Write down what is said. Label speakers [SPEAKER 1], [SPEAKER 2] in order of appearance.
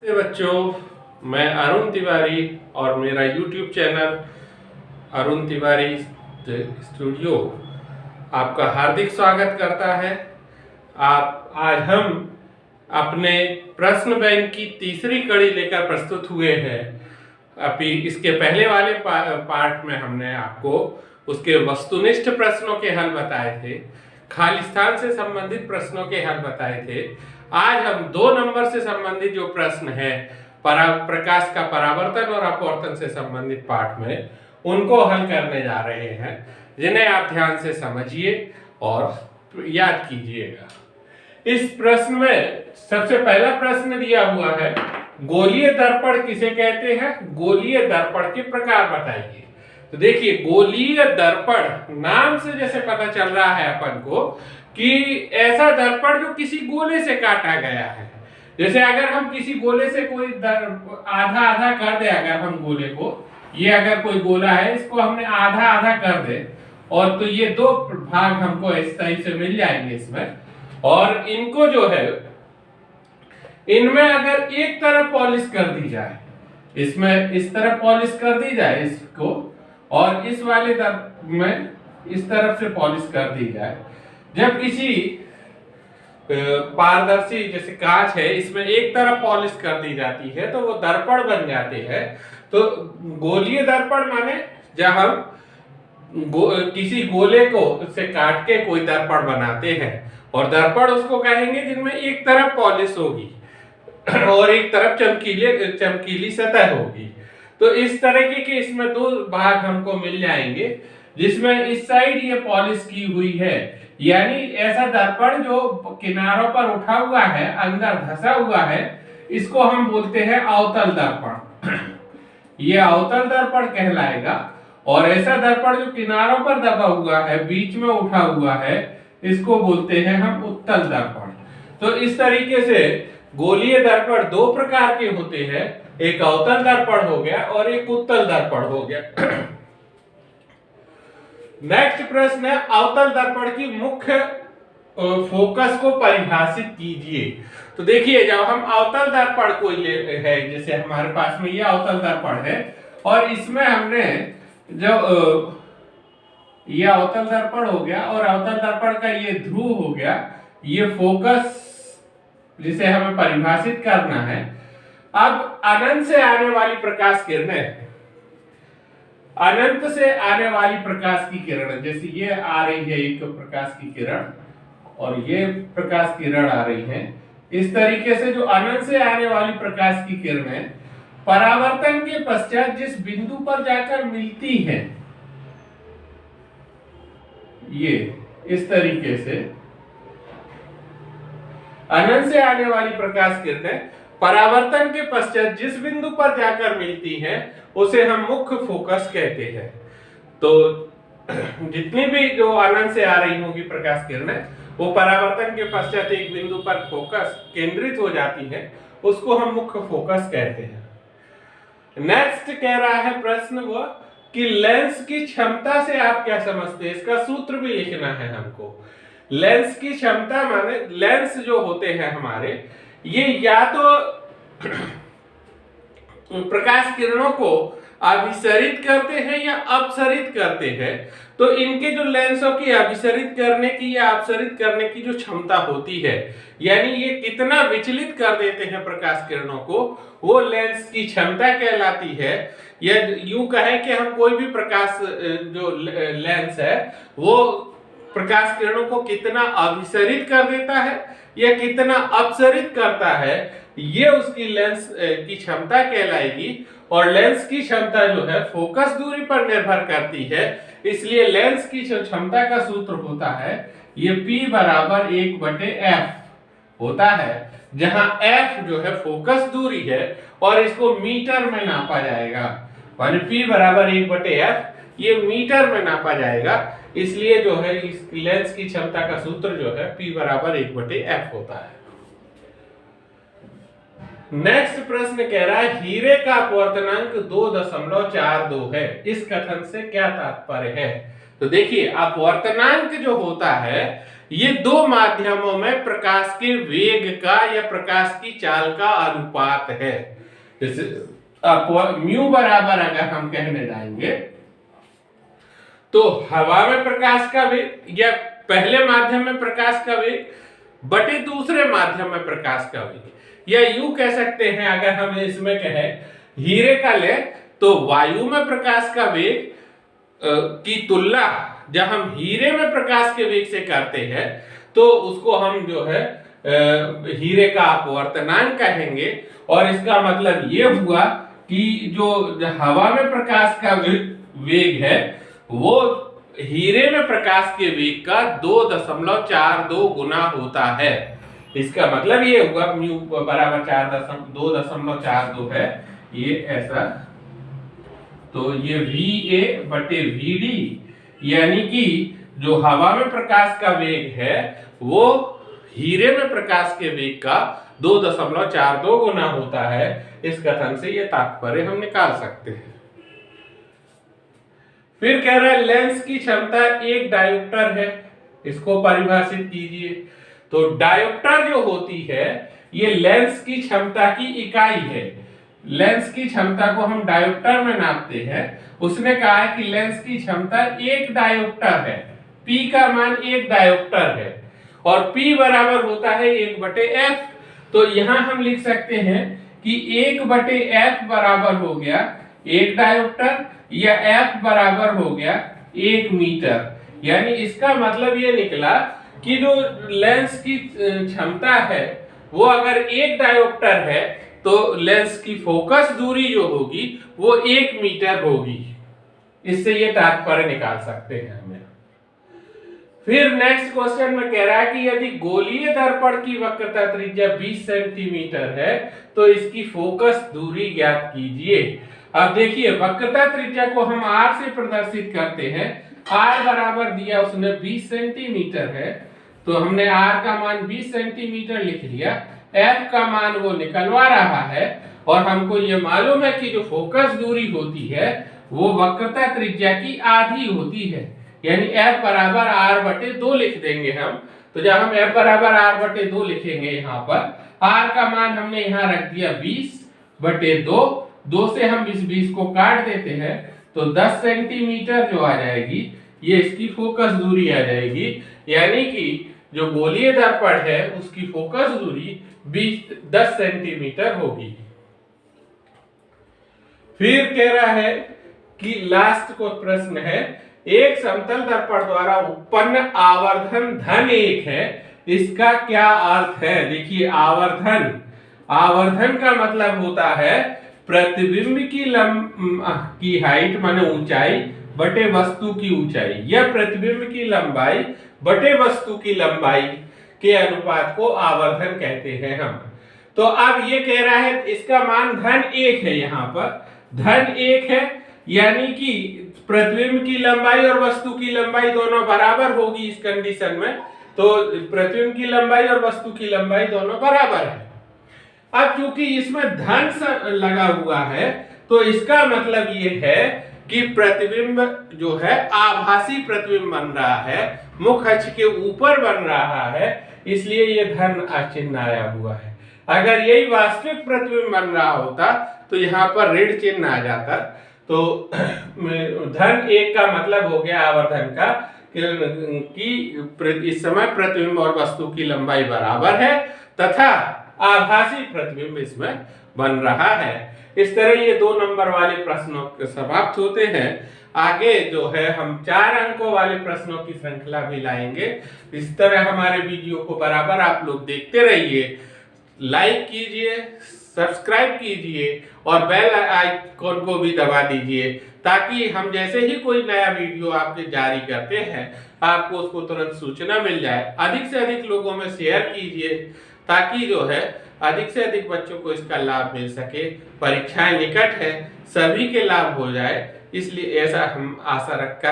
[SPEAKER 1] नमस्ते बच्चों, मैं अरुण तिवारी और मेरा YouTube channel Arun Tiwari studio आपका हार्दिक स्वागत करता है। आज हम अपने प्रश्न बैंक की तीसरी कड़ी लेकर प्रस्तुत हुए हैं। अभी इसके पहले वाले पार्ट में हमने आपको उसके वस्तुनिष्ठ प्रश्नों के हल बताए थे, खाली स्थान से संबंधित प्रश्नों के हल बताए थे। आज हम 2 नंबर से संबंधित जो प्रश्न है, प्रकाश का परावर्तन और अपवर्तन से संबंधित पाठ में, उनको हल करने जा रहे हैं, जिन्हें आप ध्यान से समझिए और याद कीजिएगा। इस प्रश्न में सबसे पहला प्रश्न दिया हुआ है, गोलीय दर्पण किसे कहते हैं? गोलीय दर्पण के प्रकार बताइए। तो देखिए, गोलीय दर्पण नाम से जैसे पता चल रहा है अपन को कि ऐसा दर्पण जो किसी गोले से काटा गया है। जैसे अगर हम किसी गोले से कोई आधा आधा कर दे, अगर हम गोले को, ये अगर कोई गोला है, इसको हमने आधा आधा कर दे, और तो ये 2 भाग हमको इस टाइप से मिल जाएंगे इसमें। और इनको जो है, इनमें अगर एक तरफ पॉलिश कर दी जाए, इसमें इस तरफ पॉलिश कर दी जाए इसको, और इस वाले तरफ में इस तरफ से पॉलिश कर दी जाए, जब किसी पारदर्शी जैसे कांच है, इसमें एक तरफ पॉलिश कर दी जाती है तो वो दर्पण बन जाते हैं। तो गोलीय दर्पण माने जब हम किसी गोले को से काट के कोई दर्पण बनाते हैं, और दर्पण उसको कहेंगे जिनमें एक तरफ पॉलिश होगी और एक तरफ चमकीली सतह होगी। तो इस तरीके के इसमें 2 भाग हमको मिल जाएंगे, जिसमें इस साइड ये पॉलिश की हुई है, यानी ऐसा दर्पण जो किनारों पर उठा हुआ है, अंदर धंसा हुआ है, इसको हम बोलते हैं अवतल दर्पण। ये अवतल दर्पण कहलाएगा। और ऐसा दर्पण जो किनारों पर दबा हुआ है, बीच में उठा हुआ है, इसको बोलते हैं हम उत्तल दर्पण। तो इस तरीके से गोलीय दर्पण 2 प्रकार के होते हैं, एक अवतल दर्पण हो गया और एक उत्तल दर्पण हो गया। नेक्स्ट प्रश्न है, अवतल दर्पण की मुख्य फोकस को परिभाषित कीजिए। तो देखिए, जब हम अवतल दर्पण को ले है, जैसे हमारे पास में ये अवतल दर्पण है, और इसमें हमने जो ये अवतल दर्पण हो गया, और अवतल दर्पण का ये ध्रुव हो गया, ये फोकस जिसे हमें परिभाषित करना है। अब अनंत से आने वाली प्रकाश किरणें, अनंत से आने वाली प्रकाश की किरण, जैसे ये आ रही है एक प्रकाश की किरण, और ये प्रकाश किरण आ रही है, इस तरीके से जो अनंत से आने वाली प्रकाश की किरणें परावर्तन के पश्चात जिस बिंदु पर जाकर मिलती हैं, ये इस तरीके से अनंत से आने वाली प्रकाश किरणें परावर्तन के पश्चात जिस बिंदु पर जाकर मिलती हैं, उसे हम मुख्य फोकस कहते हैं। तो जितनी भी जो अनंत से आ रही होंगी प्रकाश किरणें, वो परावर्तन के पश्चात एक बिंदु पर फोकस केंद्रित हो जाती है, उसको हम मुख्य फोकस कहते हैं। नेक्स्ट कह रहा है प्रश्न वो कि लेंस की क्षमता से आप क्या समझते हैं, इसका सूत्र भी लिखना है हमको। लेंस की क्षमता माने लेंस जो होते हैं हमारे, ये या तो प्रकाश किरणों को अभिसरित करते हैं या अपसरित करते हैं। तो इनके जो लेंसों की अभिसरित करने की या अपसरित करने की जो क्षमता होती है, यानी ये कितना विचलित कर देते हैं प्रकाश किरणों को, वो लेंस की क्षमता कहलाती है। या यूं कहें कि हम कोई भी प्रकाश जो लेंस है, वो प्रकाश किरणों को कितना अभिसरित कर देता है या कितना अपसरित करता है, ये उसकी लेंस की क्षमता कहलाएगी। और लेंस की क्षमता जो है फोकस दूरी पर निर्भर करती है, इसलिए लेंस की क्षमता का सूत्र होता है, ये P बराबर 1/f होता है, जहां f जो है फोकस दूरी है, और इसको मीटर में नापा जाएगा। माने P बराबर 1/f, ये मीटर में नापा जाएगा, इसलिए जो है इस लेंस की क्षमता का सूत्र जो है P बराबर 1/f होता है। नेक्स्ट प्रश्न कह रहा है, हीरे का अपवर्तनांक 2.42 है, इस कथन से क्या तात्पर्य है? तो देखिए, अपवर्तनांक जो होता है, ये दो माध्यमों में प्रकाश के वेग का या प्रकाश की चाल का अनुपात है। जैसे म्यू बराबर अगर हम कहने जाएंगे तो हवा में प्रकाश का वेग या पहले माध्यम में प्रकाश का वेग बटे दूसरे माध्यम में प्रकाश का वेग, या यूं कह सकते हैं अगर हम इसमें कहें हीरे का ले तो वायु में प्रकाश का वेग की तुलना जब हम हीरे में प्रकाश के वेग से करते हैं तो उसको हम जो है हीरे का अपवर्तनांक कहेंगे। और इसका मतलब ये हुआ कि जो हवा में प्रकाश का वेग है वो हीरे में प्रकाश के वेग का 2.42 गुना होता है। इसका मतलब ये हुआ म्यू बराबर 2.42 है, ये ऐसा। तो ये VA बटे VD यानी कि जो हवा में प्रकाश का वेग है वो हीरे में प्रकाश के वेग का 2.42 गुना होता है। इस कथन से ये तात्पर्य हम निकाल सकते हैं। फिर कह रहा है लेंस की क्षमता एक डायोप्टर है, इसको परिभाषित कीजिए। तो डायोप्टर जो होती है ये लेंस की क्षमता की इकाई है। लेंस की क्षमता को हम डायोप्टर में नापते हैं। उसने कहा है कि लेंस की क्षमता एक डायोप्टर है, P का मान एक डायोप्टर है और P बराबर होता है 1/f। तो यहां हम लिख सकते हैं कि 1/f बराबर हो गया एक डायोप्टर या f बराबर हो गया 1 मीटर। यानी इसका मतलब ये निकला कि जो लेंस की क्षमता है वो अगर एक डायोप्टर है तो लेंस की फोकस दूरी जो होगी वो 1 मीटर होगी। इससे ये तात्पर्य निकाल सकते हैं हमें। फिर नेक्स्ट क्वेश्चन में कह रहा है कि यदि गोलीय दर्पण की वक्रता त्रिज्या 20 सेंटीमीटर है तो इसकी फोकस दूरी ज्ञात कीजिए। अब देखिए वक्रता त्रिज्या को हम r से प्रदर्शित करते हैं। r बराबर दिया उसने 20 सेंटीमीटर है तो हमने r का मान 20 सेंटीमीटर लिख लिया। f का मान वो निकलवा रहा है और हमको ये मालूम है कि जो फोकस दूरी होती है वो वक्रता त्रिज्या की आधी होती है, यानी f बराबर r/2 लिख देंगे हम। तो जब हम f बराबर r/2 लिखेंगे यहाँ पर r का मान हमने यहाँ रख दिया 20/2, 2 से हम इस 20 को काट देते हैं तो 10 सेंटीमीटर जो आ जाएगी ये इसकी फोकस दूरी आ जाएगी। यानी कि जो गोलीय दर्पण है उसकी फोकस दूरी 10 सेंटीमीटर होगी। फिर कह रहा है कि लास्ट को प्रश्न है एक समतल दर्पण द्वारा उत्पन्न आवर्धन धन 1 है, इसका क्या अर्थ है। देखिए आवर्धन का मतलब होता है प्रतिबिंब की हाइट माने ऊंचाई बटे वस्तु की ऊंचाई या प्रतिबिंब की लंबाई बटे वस्तु की लंबाई के अनुपात को आवर्धन कहते हैं हम। तो अब ये कह रहा है इसका मान धन 1 है, यहाँ पर धन 1 है यानी कि प्रतिबिंब की लंबाई और वस्तु की लंबाई दोनों बराबर होगी इस कंडीशन में। तो प्रतिबिंब की लंबाई और वस्तु की लंबाई दोनों बराबर है। अब क्योंकि इसमें धन लगा हुआ है तो इसका मतलब ये है कि प्रतिबिंब जो है आभासी प्रतिबिंब बन रहा है, मुख्य अक्ष के ऊपर बन रहा है, इसलिए ये धन चिन्ह आया हुआ है। अगर यही वास्तविक प्रतिबिंब बन रहा होता तो यहाँ पर ऋण चिन्ह आ जाता। तो धन 1 का मतलब हो गया आवर्धन का कि इस समय प्रतिबिंब और वस्तु की लंबाई बराबर है तथा आभासी प्रतिबिंब इसमें बन रहा है। इस तरह ये 2 नंबर वाले प्रश्नों के समाप्त होते हैं। आगे जो है हम 4 अंकों वाले प्रश्नों की श्रृंखला भी लाएंगे। इस तरह हमारे वीडियो को बराबर आप लोग देखते रहिए, लाइक कीजिए, सब्सक्राइब कीजिए और बेल आइकॉन को भी दबा दीजिए ताकि हम जैसे ही कोई नया वीडियो आपके जारी करते हैं आपको उसको तुरंत सूचना मिल जाए। अधिक से अधिक लोगों में शेयर कीजिए ताकि जो है अधिक से अधिक बच्चों को इसका लाभ मिल सके। परीक्षाएं निकट है, सभी के लाभ हो जाए, इसलिए ऐसा हम आशा रखकर